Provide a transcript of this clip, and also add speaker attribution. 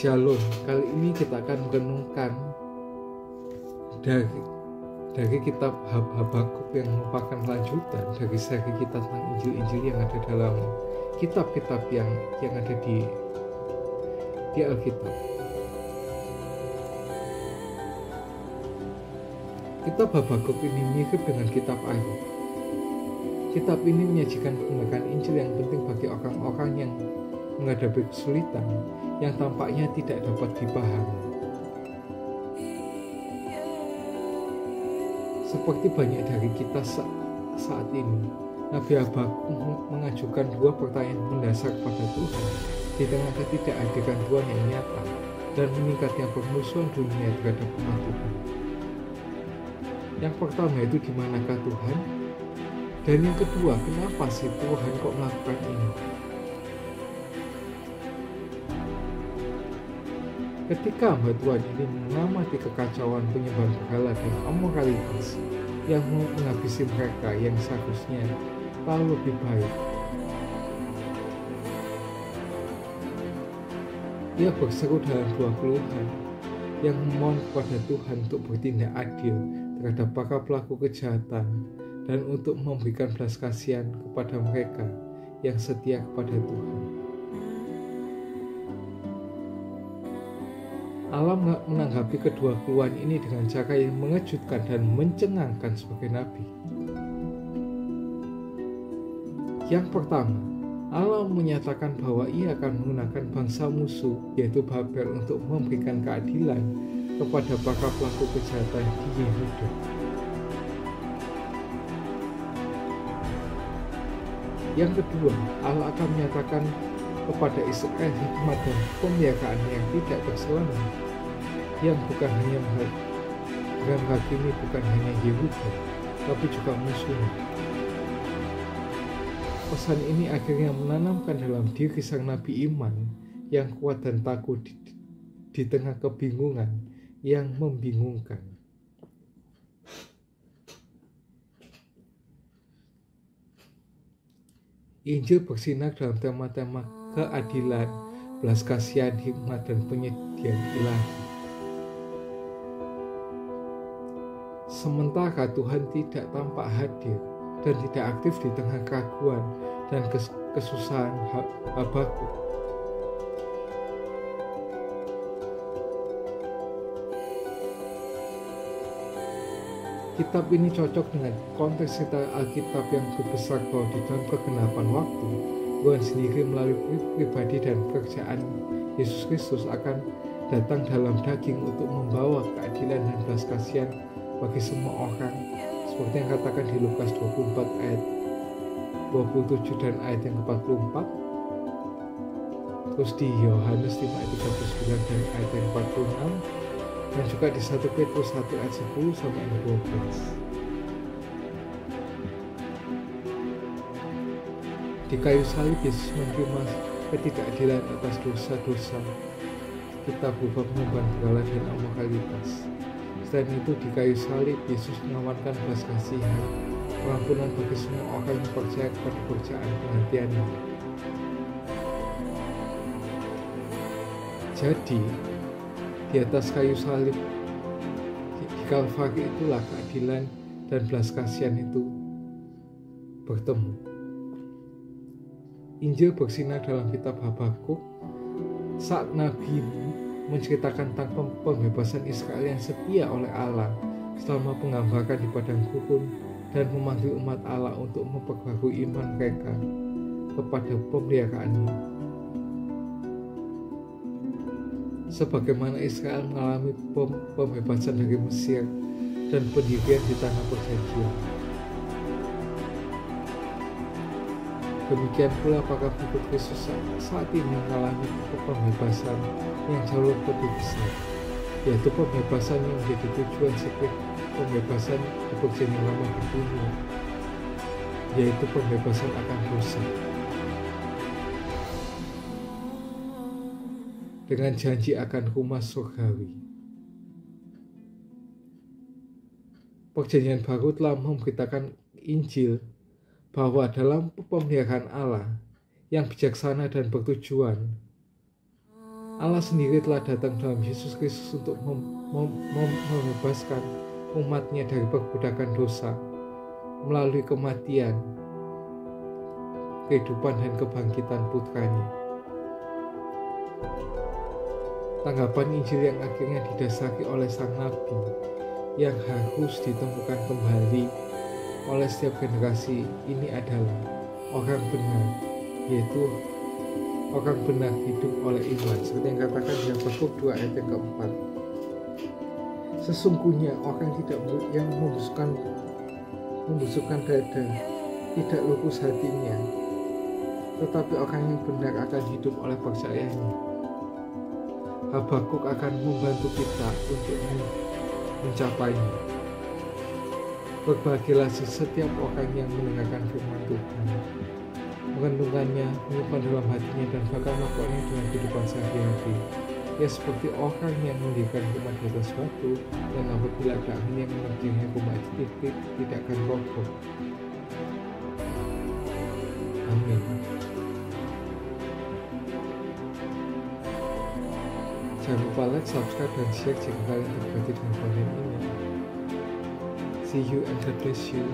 Speaker 1: Shalom, kali ini kita akan merenungkan dari kitab Habakuk yang merupakan lanjutan dari seri kita tentang Injil-Injil yang ada dalam kitab-kitab yang ada di Alkitab. Kitab Habakuk ini mirip dengan kitab Ayub. Kitab ini menyajikan perkembangan Injil yang penting bagi orang-orang yang menghadapi kesulitan yang tampaknya tidak dapat dipahami. Seperti banyak dari kita saat ini, Nabi Habakuk mengajukan dua pertanyaan mendasar kepada Tuhan di tengah ketidakhadiran Tuhan yang nyata dan meningkatnya permusuhan dunia terhadap umat Tuhan. Yang pertama itu, di manakah Tuhan? Dan yang kedua, kenapa sih Tuhan kok melakukan ini? Ketika hamba Tuhan ini mengamati kekacauan penyembahan berhala dan amoralitas yang menghabisi mereka yang seharusnya tahu lebih baik, ia berseru dalam dua keluhan yang memohon kepada Tuhan untuk bertindak adil terhadap para pelaku kejahatan dan untuk memberikan belas kasihan kepada mereka yang setia kepada Tuhan. Allah menanggapi kedua keluhan ini dengan cara yang mengejutkan dan mencengangkan sebagai nabi. Yang pertama, Allah menyatakan bahwa ia akan menggunakan bangsa musuh, yaitu Babel, untuk memberikan keadilan kepada para pelaku kejahatan di Yehuda. Yang kedua, Allah akan menyatakan kepada Israel hikmat dan pemeliharaan yang tidak terselama, yang bukan hanya menghakimi bukan hanya Yehuda, tapi juga musuhnya. Pesan ini akhirnya menanamkan dalam diri sang nabi iman yang kuat dan takut di tengah kebingungan yang membingungkan. Injil bersinar dalam tema-tema keadilan, belas kasihan, hikmat, dan penyediaan ilahi. Sementara Tuhan tidak tampak hadir dan tidak aktif di tengah keraguan dan kesusahan Habakuk. Kitab ini cocok dengan konteks cerita Alkitab yang berbesar bahwa di dalam kegenapan waktu, Tuhan sendiri melalui pribadi dan pekerjaan Yesus Kristus akan datang dalam daging untuk membawa keadilan dan belas kasihan bagi semua orang, seperti yang katakan di Lukas 24 ayat 27 dan ayat yang ke-44, terus di Yohanes 5 ayat 39 dan ayat yang 46, dan juga di 1 Petrus 1 ayat 10 sampai 12. Di kayu salib Yesus menerima ketidakadilan atas dosa-dosa kita berupa penyembahan berhala dan amoralitas. Selain itu, di kayu salib Yesus menawarkan belas kasihan, pengampunan bagi semua orang yang percaya kepada pekerjaan penggantiannya. Jadi, di atas kayu salib di Kalvari itulah keadilan dan belas kasihan itu bertemu. Injil bersinar dalam kitab Habakuk saat Nabi menceritakan tentang pembebasan Israel yang setia oleh Allah selama penggambaran di padang gurun dan memanggil umat Allah untuk memperbarui iman mereka kepada pemeliharaannya. Sebagaimana Israel mengalami pembebasan dari Mesir dan pendirian di tanah perjanjian, demikian pula para pengikut Kristus saat ini mengalami pembebasan yang jauh lebih besar, yaitu pembebasan yang menjadi tujuan seperti pembebasan di perjanjian lama di dunia, yaitu pembebasan akan dosa. Dengan janji akan rumah surgawi. Perjanjian baru telah memberitakan Injil bahwa dalam pemeliharaan Allah yang bijaksana dan bertujuan, Allah sendiri telah datang dalam Yesus Kristus untuk membebaskan umatnya dari perbudakan dosa melalui kematian, kehidupan dan kebangkitan putranya. Tanggapan Injil yang akhirnya didasari oleh sang Nabi yang harus ditemukan kembali oleh setiap generasi ini adalah orang benar, yaitu orang benar hidup oleh iman, seperti yang katakan di Yakobus 2 ayat yang keempat. Sesungguhnya orang yang membusukkan dada tidak lupus hatinya, tetapi orang yang benar akan hidup oleh percayanya. Habakuk akan membantu kita untuk mencapainya. Berbahagialah setiap orang yang mendengarkan firman Tuhan, merenungkannya, menyimpan dalam hatinya, dan bahkan melakukannya dengan kehidupan sehari-hari. Ya, seperti orang yang mendirikan rumah di atas batu, yang apabila ada angin yang menerjangnya, rumah itu tidak akan roboh. Amin. Jangan lupa like, subscribe, dan share jika kalian terberkati dengan konten ini. See you and God bless you.